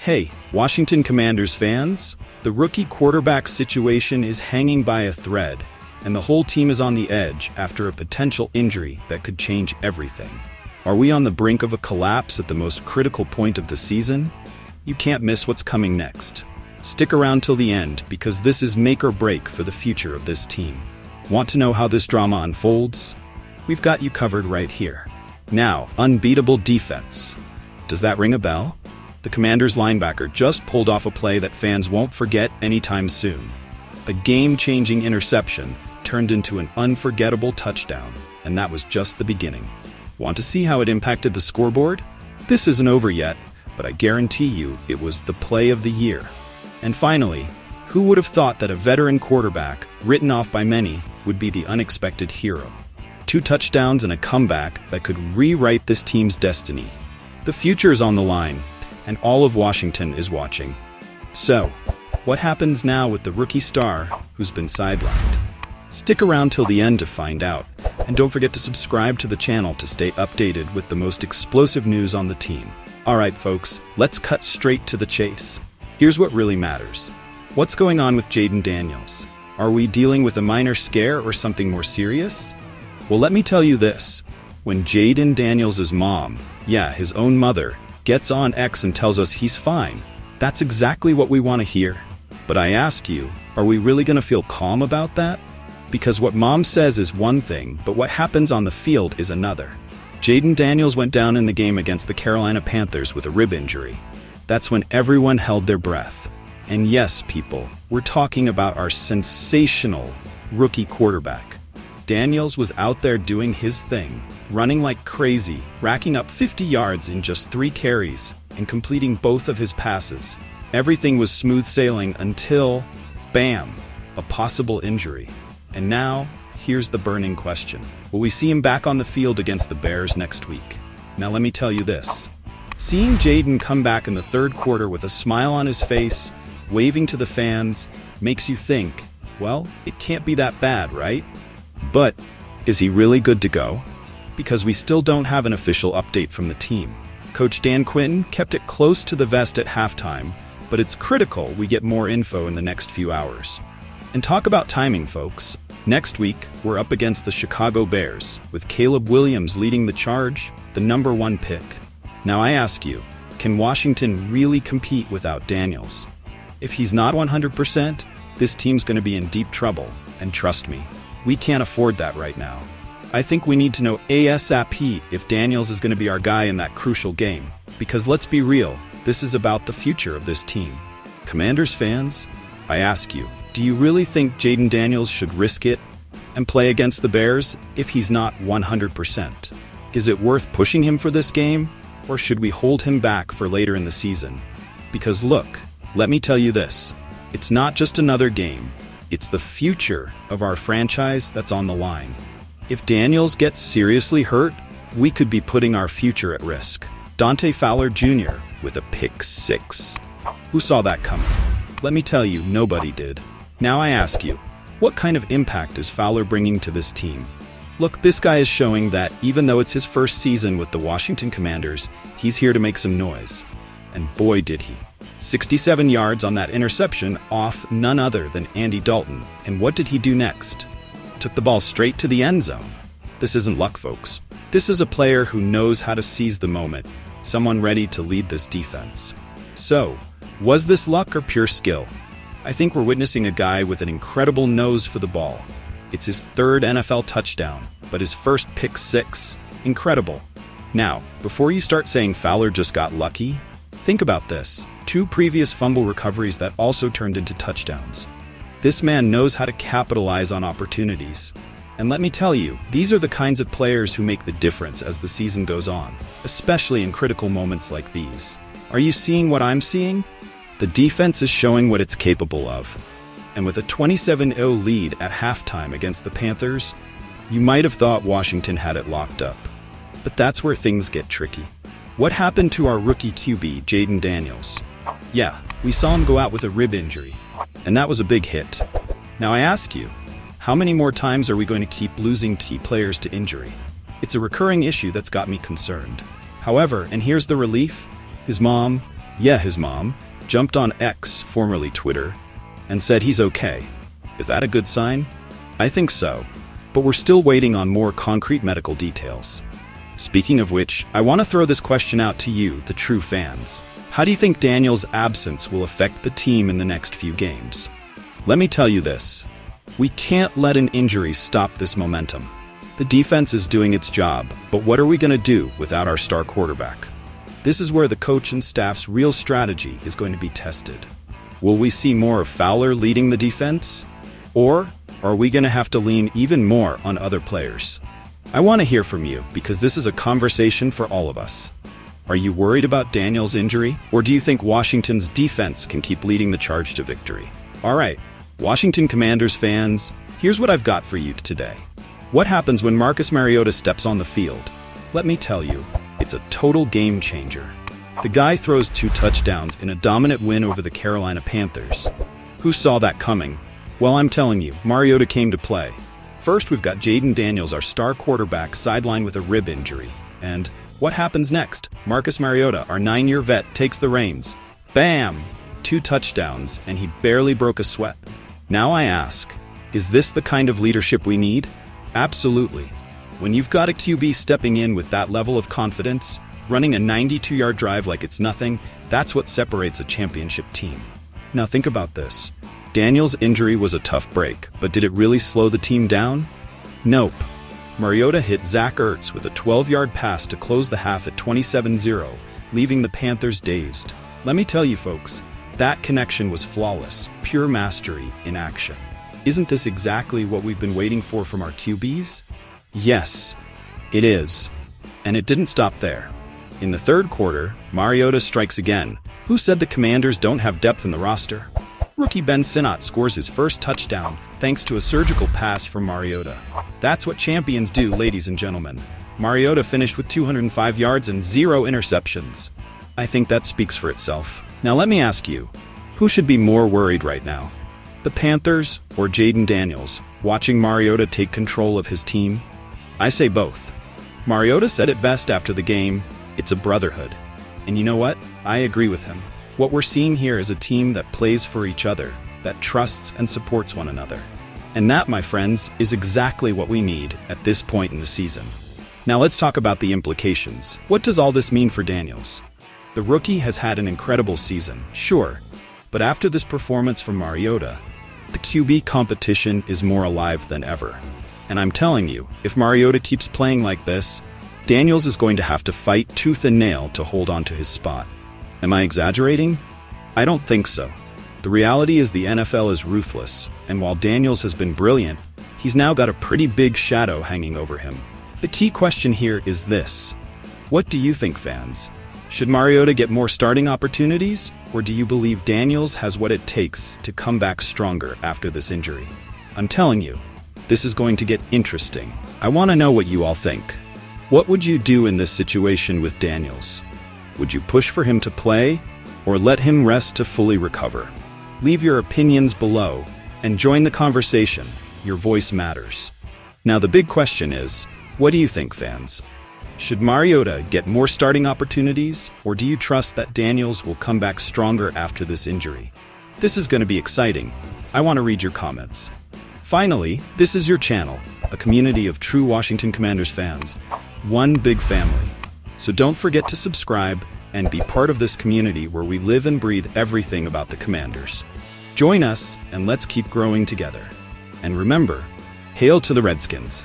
Hey, Washington Commanders fans, the rookie quarterback situation is hanging by a thread, and the whole team is on the edge after a potential injury that could change everything. Are we on the brink of a collapse at the most critical point of the season? You can't miss what's coming next. Stick around till the end because this is make or break for the future of this team. Want to know how this drama unfolds? We've got you covered right here. Now, unbeatable defense. Does that ring a bell? The Commanders linebacker just pulled off a play that fans won't forget anytime soon. A game-changing interception turned into an unforgettable touchdown, and that was just the beginning. Want to see how it impacted the scoreboard? This isn't over yet, but I guarantee you it was the play of the year. And finally, who would have thought that a veteran quarterback, written off by many, would be the unexpected hero? 2 touchdowns and a comeback that could rewrite this team's destiny. The future is on the line, and all of Washington is watching. So, what happens now with the rookie star who's been sidelined? Stick around till the end to find out, and don't forget to subscribe to the channel to stay updated with the most explosive news on the team. Alright folks, let's cut straight to the chase. Here's what really matters. What's going on with Jayden Daniels? Are we dealing with a minor scare or something more serious? Well, let me tell you this. When Jayden Daniels' mom, his own mother, gets on X and tells us he's fine, that's exactly what we want to hear. But I ask you, are we really going to feel calm about that? Because what mom says is one thing, but what happens on the field is another. Jayden Daniels went down in the game against the Carolina Panthers with a rib injury. That's when everyone held their breath. And yes, people, we're talking about our sensational rookie quarterback. Daniels was out there doing his thing, running like crazy, racking up 50 yards in just 3 carries, and completing both of his passes. Everything was smooth sailing until, bam, a possible injury. And now, here's the burning question. Will we see him back on the field against the Bears next week? Now let me tell you this. Seeing Jayden come back in the third quarter with a smile on his face, waving to the fans, makes you think, well, it can't be that bad, right? But, is he really good to go? Because we still don't have an official update from the team. Coach Dan Quinn kept it close to the vest at halftime, but it's critical we get more info in the next few hours. And talk about timing, folks. Next week, we're up against the Chicago Bears, with Caleb Williams leading the charge, the number 1 pick. Now I ask you, can Washington really compete without Daniels? If he's not 100%, this team's going to be in deep trouble, and trust me, we can't afford that right now. I think we need to know ASAP if Daniels is going to be our guy in that crucial game, because let's be real, this is about the future of this team. Commanders fans, I ask you, do you really think Jayden Daniels should risk it and play against the Bears if he's not 100%? Is it worth pushing him for this game, or should we hold him back for later in the season? Because look, let me tell you this, it's not just another game, it's the future of our franchise that's on the line. If Daniels gets seriously hurt, we could be putting our future at risk. Fowler Jr. with a pick 6. Who saw that coming? Let me tell you, nobody did. Now I ask you, what kind of impact is Fowler bringing to this team? Look, this guy is showing that even though it's his first season with the Washington Commanders, he's here to make some noise. And boy did he. 67 yards on that interception off none other than Andy Dalton. And what did he do next? Took the ball straight to the end zone. This isn't luck, folks. This is a player who knows how to seize the moment, someone ready to lead this defense. So, was this luck or pure skill? I think we're witnessing a guy with an incredible nose for the ball. It's his 3rd NFL touchdown, but his first pick 6. Incredible. Now, before you start saying Fowler just got lucky, think about this. 2 previous fumble recoveries that also turned into touchdowns. This man knows how to capitalize on opportunities. And let me tell you, these are the kinds of players who make the difference as the season goes on, especially in critical moments like these. Are you seeing what I'm seeing? The defense is showing what it's capable of. And with a 27-0 lead at halftime against the Panthers, you might have thought Washington had it locked up. But that's where things get tricky. What happened to our rookie QB, Jayden Daniels? We saw him go out with a rib injury, and that was a big hit. Now I ask you, how many more times are we going to keep losing key players to injury? It's a recurring issue that's got me concerned. However, and here's the relief, his mom, Yeah, his mom jumped on X, formerly Twitter, and said he's okay. Is that a good sign? I think so, but we're still waiting on more concrete medical details. Speaking of which, I want to throw this question out to you, the true fans. How do you think Daniels' absence will affect the team in the next few games? Let me tell you this. We can't let an injury stop this momentum. The defense is doing its job, but what are we going to do without our star quarterback? This is where the coach and staff's real strategy is going to be tested. Will we see more of Fowler leading the defense? Or are we going to have to lean even more on other players? I want to hear from you because this is a conversation for all of us. Are you worried about Daniels' injury, or do you think Washington's defense can keep leading the charge to victory? All right, Washington Commanders fans, here's what I've got for you today. What happens when Marcus Mariota steps on the field? Let me tell you, it's a total game changer. The guy throws 2 touchdowns in a dominant win over the Carolina Panthers. Who saw that coming? Well, I'm telling you, Mariota came to play. First, we've got Jaden Daniels, our star quarterback, sidelined with a rib injury. And what happens next? Marcus Mariota, our 9-year vet, takes the reins. Bam! 2 touchdowns, and he barely broke a sweat. Now I ask, is this the kind of leadership we need? Absolutely. When you've got a QB stepping in with that level of confidence, running a 92-yard drive like it's nothing, that's what separates a championship team. Now think about this. Daniels' injury was a tough break, but did it really slow the team down? Nope. Mariota hit Zach Ertz with a 12-yard pass to close the half at 27-0, leaving the Panthers dazed. Let me tell you folks, that connection was flawless, pure mastery in action. Isn't this exactly what we've been waiting for from our QBs? Yes, it is. And it didn't stop there. In the third quarter, Mariota strikes again. Who said the Commanders don't have depth in the roster? Rookie Ben Sinnott scores his first touchdown thanks to a surgical pass from Mariota. That's what champions do, ladies and gentlemen. Mariota finished with 205 yards and 0 interceptions. I think that speaks for itself. Now let me ask you, who should be more worried right now? The Panthers or Jaden Daniels, watching Mariota take control of his team? I say both. Mariota said it best after the game, it's a brotherhood. And you know what? I agree with him. What we're seeing here is a team that plays for each other, that trusts and supports one another. And that, my friends, is exactly what we need at this point in the season. Now let's talk about the implications. What does all this mean for Daniels? The rookie has had an incredible season, sure, but after this performance from Mariota, the QB competition is more alive than ever. And I'm telling you, if Mariota keeps playing like this, Daniels is going to have to fight tooth and nail to hold on to his spot. Am I exaggerating? I don't think so. The reality is the NFL is ruthless, and while Daniels has been brilliant, he's now got a pretty big shadow hanging over him. The key question here is this. What do you think, fans? Should Mariota get more starting opportunities, or do you believe Daniels has what it takes to come back stronger after this injury? I'm telling you, this is going to get interesting. I want to know what you all think. What would you do in this situation with Daniels? Would you push for him to play, or let him rest to fully recover? Leave your opinions below, and join the conversation. Your voice matters. Now the big question is, what do you think, fans? Should Mariota get more starting opportunities, or do you trust that Daniels will come back stronger after this injury? This is going to be exciting. I want to read your comments. Finally, this is your channel, a community of true Washington Commanders fans, one big family. So don't forget to subscribe and be part of this community where we live and breathe everything about the Commanders. Join us and let's keep growing together. And remember, hail to the Redskins.